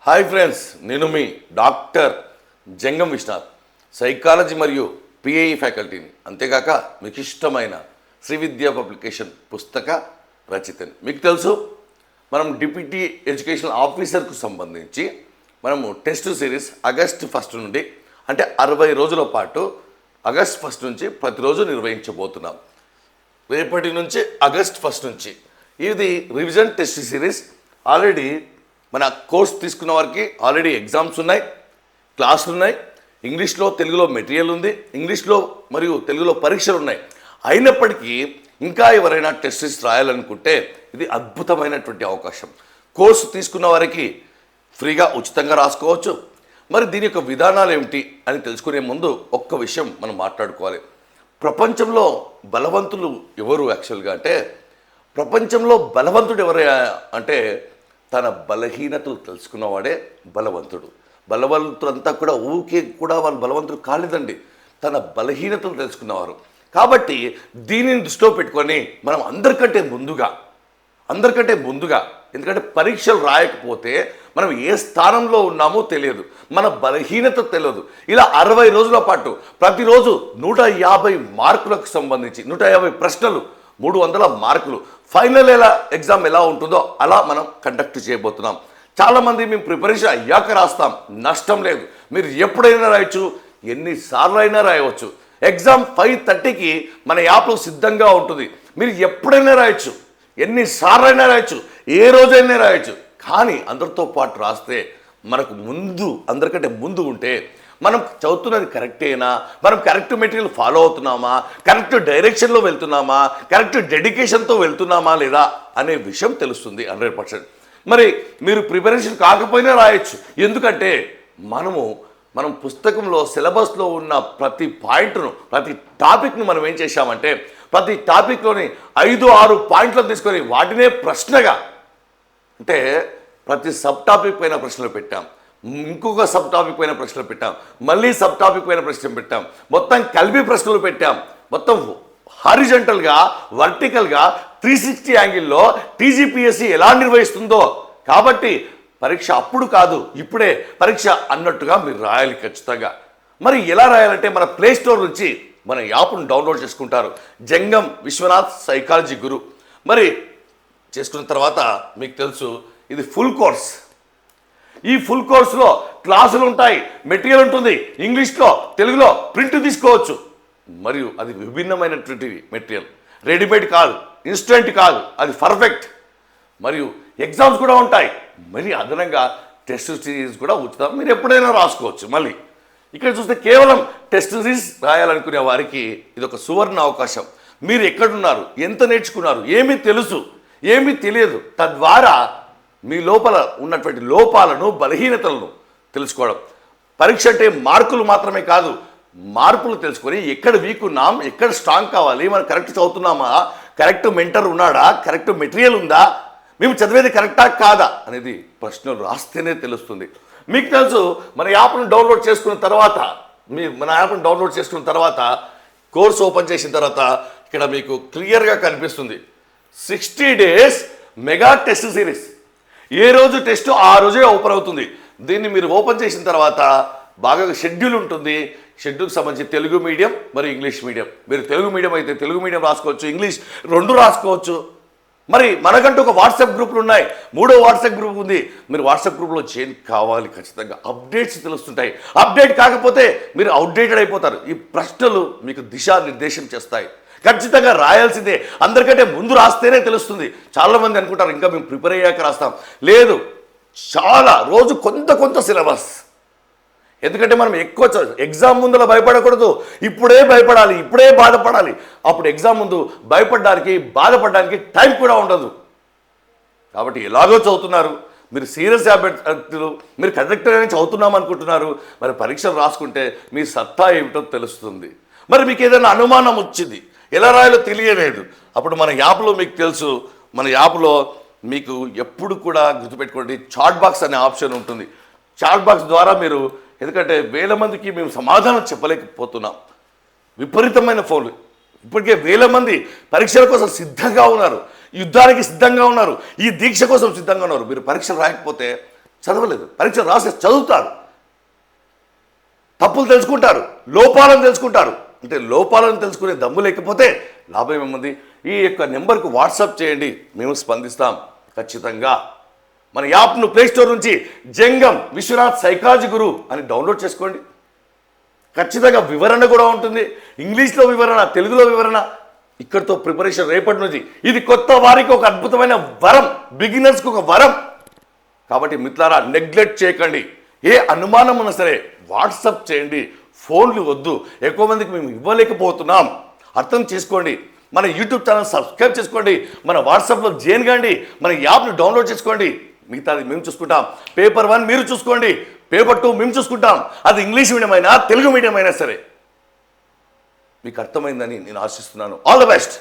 Hi friends, నేను మీ doctor జంగం Vishwanath, psychology మరియు PIE ఫ్యాకల్టీని, అంతేగాక మీకు ఇష్టమైన శ్రీ విద్యా పబ్లికేషన్ పుస్తక రచయితని. మీకు తెలుసు, మనం డిప్యూటీ ఎడ్యుకేషనల్ ఆఫీసర్కు సంబంధించి మనము టెస్ట్ సిరీస్ ఆగస్ట్ 1 నుండి, అంటే 60 రోజుల పాటు ఆగస్ట్ 1 నుంచి ప్రతిరోజు నిర్వహించబోతున్నాం. రేపటి నుంచి ఆగస్ట్ 1 నుంచి ఇది రివిజన్ టెస్ట్ సిరీస్. ఆల్రెడీ మన కోర్స్ తీసుకున్న వారికి ఆల్రెడీ ఎగ్జామ్స్ ఉన్నాయి, క్లాసులు ఉన్నాయి, ఇంగ్లీష్లో తెలుగులో మెటీరియల్ ఉంది, ఇంగ్లీష్లో మరియు తెలుగులో పరీక్షలు ఉన్నాయి. అయినప్పటికీ ఇంకా ఎవరైనా టెస్ట్ సిరీస్ రాయాలనుకుంటే ఇది అద్భుతమైనటువంటి అవకాశం. కోర్సు తీసుకున్న వారికి ఫ్రీగా ఉచితంగా రాసుకోవచ్చు. మరి దీని యొక్క విధానాలు ఏమిటి అని తెలుసుకునే ముందు ఒక్క విషయం మనం మాట్లాడుకోవాలి. ప్రపంచంలో బలవంతులు ఎవరు యాక్చువల్గా అంటే, ప్రపంచంలో బలవంతుడు ఎవరు అంటే తన బలహీనతలు తెలుసుకున్నవాడే బలవంతుడు. బలవంతులంతా కూడా ఊకే కూడా వాళ్ళు బలవంతులు కాలేదండి, తన బలహీనతలు తెలుసుకున్నవారు. కాబట్టి దీనిని దృష్టిలో పెట్టుకొని మనం అందరికంటే ముందుగా ఎందుకంటే పరీక్షలు రాయకపోతే మనం ఏ స్థానంలో ఉన్నామో తెలియదు, మన బలహీనత తెలియదు. ఇలా 60 రోజుల పాటు ప్రతిరోజు 150 మార్కులకు సంబంధించి 150 ప్రశ్నలు, 300 మార్కులు, ఫైనల్ ఎగ్జామ్ ఎలా ఉంటుందో అలా మనం కండక్ట్ చేయబోతున్నాం. చాలామంది మేము ప్రిపరేషన్ అయ్యాక రాస్తాం, నష్టం లేదు. మీరు ఎప్పుడైనా రాయొచ్చు, ఎన్నిసార్లు అయినా రాయవచ్చు. ఎగ్జామ్ 5:30కి మన యాప్లో సిద్ధంగా ఉంటుంది. మీరు ఎప్పుడైనా రాయొచ్చు, ఎన్నిసార్లు అయినా రాయొచ్చు, ఏ రోజైనా రాయొచ్చు. కానీ అందరితో పాటు రాస్తే మనకు అందరికంటే ముందు ఉంటే మనం చదువుతున్నది కరెక్టేనా, మనం కరెక్ట్ మెటీరియల్ ఫాలో అవుతున్నామా, కరెక్ట్ డైరెక్షన్లో వెళ్తున్నామా, కరెక్ట్ డెడికేషన్తో వెళ్తున్నామా లేదా అనే విషయం తెలుస్తుంది 100%. మరి మీరు ప్రిపరేషన్ కాకపోయినా రాయొచ్చు. ఎందుకంటే మనం పుస్తకంలో సిలబస్లో ఉన్న ప్రతి పాయింట్ను, ప్రతి టాపిక్ను మనం ఏం చేశామంటే, ప్రతి టాపిక్లోని 5-6 పాయింట్లను తీసుకొని వాటినే ప్రశ్నగా, అంటే ప్రతి సబ్ టాపిక్ పైన ప్రశ్నలు పెట్టాం, ఇంకొక సబ్ టాపిక్ పైన ప్రశ్నలు పెట్టాం, మళ్ళీ సబ్ టాపిక్ పైన ప్రశ్నలు పెట్టాం, మొత్తం కలిపి ప్రశ్నలు పెట్టాం. మొత్తం హారిజంటల్గా, వర్టికల్గా 360 యాంగిల్లో టీజీపీఎస్సీ ఎలా నిర్వహిస్తుందో. కాబట్టి పరీక్ష అప్పుడు కాదు, ఇప్పుడే పరీక్ష అన్నట్టుగా మీరు రాయాలి ఖచ్చితంగా. మరి ఎలా రాయాలంటే మన ప్లే స్టోర్ నుంచి మన యాప్ను డౌన్లోడ్ చేసుకుంటారు, జంగం విశ్వనాథ్ సైకాలజీ గురు. మరి చేసుకున్న తర్వాత మీకు తెలుసు ఇది ఫుల్ కోర్స్. ఈ ఫుల్ కోర్సులో క్లాసులు ఉంటాయి, మెటీరియల్ ఉంటుంది, ఇంగ్లీష్లో తెలుగులో ప్రింట్ తీసుకోవచ్చు. మరియు అది విభిన్నమైనటువంటి మెటీరియల్, రెడీమేడ్ కాదు, ఇన్స్టెంట్ కాదు, అది పర్ఫెక్ట్. మరియు ఎగ్జామ్స్ కూడా ఉంటాయి. మరి అదనంగా టెస్ట్ సిరీస్ కూడా ఉచితం, మీరు ఎప్పుడైనా రాసుకోవచ్చు. మళ్ళీ ఇక్కడ చూస్తే కేవలం టెస్ట్ సిరీస్ రాయాలనుకునే వారికి ఇది ఒక సువర్ణ అవకాశం. మీరు ఎక్కడున్నారు, ఎంత నేర్చుకున్నారు, ఏమీ తెలుసు, ఏమీ తెలియదు, తద్వారా మీ లోపల ఉన్నటువంటి లోపాలను, బలహీనతలను తెలుసుకోవడం. పరీక్ష అంటే మార్కులు మాత్రమే కాదు, మార్పులు తెలుసుకొని ఎక్కడ వీక్ ఉన్నాం, ఎక్కడ స్ట్రాంగ్ కావాలి, మనం కరెక్ట్ చదువుతున్నామా, కరెక్ట్ మెంటర్ ఉన్నాడా, కరెక్ట్ మెటీరియల్ ఉందా, మేము చదివేది కరెక్టా కాదా అనేది ప్రశ్నలు రాస్తేనే తెలుస్తుంది. మీకు తెలుసు, మన యాప్ను డౌన్లోడ్ చేసుకున్న తర్వాత కోర్స్ ఓపెన్ చేసిన తర్వాత ఇక్కడ మీకు క్లియర్గా కనిపిస్తుంది 60 days మెగా టెస్ట్ సిరీస్. ఏ రోజు టెస్ట్ ఆ రోజే ఓపెన్ అవుతుంది. దీన్ని మీరు ఓపెన్ చేసిన తర్వాత బాగా షెడ్యూల్ ఉంటుంది. షెడ్యూల్కి సంబంధించి తెలుగు మీడియం మరియు ఇంగ్లీష్ మీడియం. మీరు తెలుగు మీడియం అయితే తెలుగు మీడియం రాసుకోవచ్చు, ఇంగ్లీష్ 2 రాసుకోవచ్చు. మరి మనకంటూ ఒక వాట్సాప్ గ్రూపులు ఉన్నాయి, 3వ వాట్సాప్ గ్రూప్ ఉంది. మీరు వాట్సాప్ గ్రూప్లో జాయిన్ కావాలి ఖచ్చితంగా. అప్డేట్స్ తెలుస్తుంటాయి. అప్డేట్ కాకపోతే మీరు అవుట్డేటెడ్ అయిపోతారు. ఈ ప్రశ్నలు మీకు దిశానిర్దేశం చేస్తాయి. ఖచ్చితంగా రాయాల్సిందే, అందరికంటే ముందు రాస్తేనే తెలుస్తుంది. చాలామంది అనుకుంటారు ఇంకా మేము ప్రిపేర్ అయ్యాక రాస్తాం. లేదు, చాలా రోజు కొంత సిలబస్. ఎందుకంటే మనం ఎక్కువ ఎగ్జామ్ ముందులో భయపడకూడదు, ఇప్పుడే భయపడాలి, ఇప్పుడే బాధపడాలి. అప్పుడు ఎగ్జామ్ ముందు భయపడడానికి, బాధపడడానికి టైం కూడా ఉండదు. కాబట్టి ఎలాగో చదువుతున్నారు, మీరు సీరియస్ అభ్యర్థులు, మీరు కరెక్ట్గానే చదువుతున్నాం అనుకుంటున్నారు. మరి పరీక్షలు రాసుకుంటే మీ సత్తా ఏమిటో తెలుస్తుంది. మరి మీకు ఏదైనా అనుమానం వచ్చింది, ఎలా రాయాలో తెలియలేదు, అప్పుడు మన యాప్లో మీకు తెలుసు, మన యాప్లో మీకు ఎప్పుడు కూడా గుర్తుపెట్టుకోండి, చాట్ బాక్స్ అనే ఆప్షన్ ఉంటుంది. చాట్ బాక్స్ ద్వారా మీరు, ఎందుకంటే వేల మందికి మేము సమాధానం చెప్పలేకపోతున్నాం, విపరీతమైన ఫోన్లు, ఇప్పటికే వేల మంది పరీక్షల కోసం సిద్ధంగా ఉన్నారు, యుద్ధానికి సిద్ధంగా ఉన్నారు, ఈ దీక్ష కోసం సిద్ధంగా ఉన్నారు. మీరు పరీక్షలు రాయకపోతే చదవలేదు. పరీక్ష రాసే చదువుతారు, తప్పులు తెలుసుకుంటారు, లోపాలను తెలుసుకుంటారు. అంటే లోపాలను తెలుసుకునే దమ్ము లేకపోతే లాభం ఏముంది? ఈ యొక్క నెంబర్కు వాట్సాప్ చేయండి, మేము స్పందిస్తాం ఖచ్చితంగా. మన యాప్ను ప్లేస్టోర్ నుంచి జంగం విశ్వనాథ్ సైకాలజీ గురు అని డౌన్లోడ్ చేసుకోండి. ఖచ్చితంగా వివరణ కూడా ఉంటుంది, ఇంగ్లీష్లో వివరణ, తెలుగులో వివరణ. ఇక్కడితో ప్రిపరేషన్ రేపటి నుంచి. ఇది కొత్త వారికి ఒక అద్భుతమైన వరం, బిగినర్స్కి ఒక వరం. కాబట్టి మిత్రులారా, నెగ్లెక్ట్ చేయకండి. ఏ అనుమానం ఉన్నా సరే వాట్సాప్ చేయండి, ఫోన్లు వద్దు. ఎక్కువ మందికి మేము ఇవ్వలేకపోతున్నాం, అర్థం చేసుకోండి. మన యూట్యూబ్ ఛానల్ సబ్స్క్రైబ్ చేసుకోండి, మన వాట్సాప్లో జాయిన్ కండి, మన యాప్ని డౌన్లోడ్ చేసుకోండి. మిగతాది మేము చూసుకుంటాం. పేపర్ 1 మీరు చూసుకోండి, పేపర్ 2 మేము చూసుకుంటాం. అది ఇంగ్లీష్ మీడియం అయినా తెలుగు మీడియం అయినా సరే. మీకు అర్థమైందని నేను ఆశిస్తున్నాను. All the best.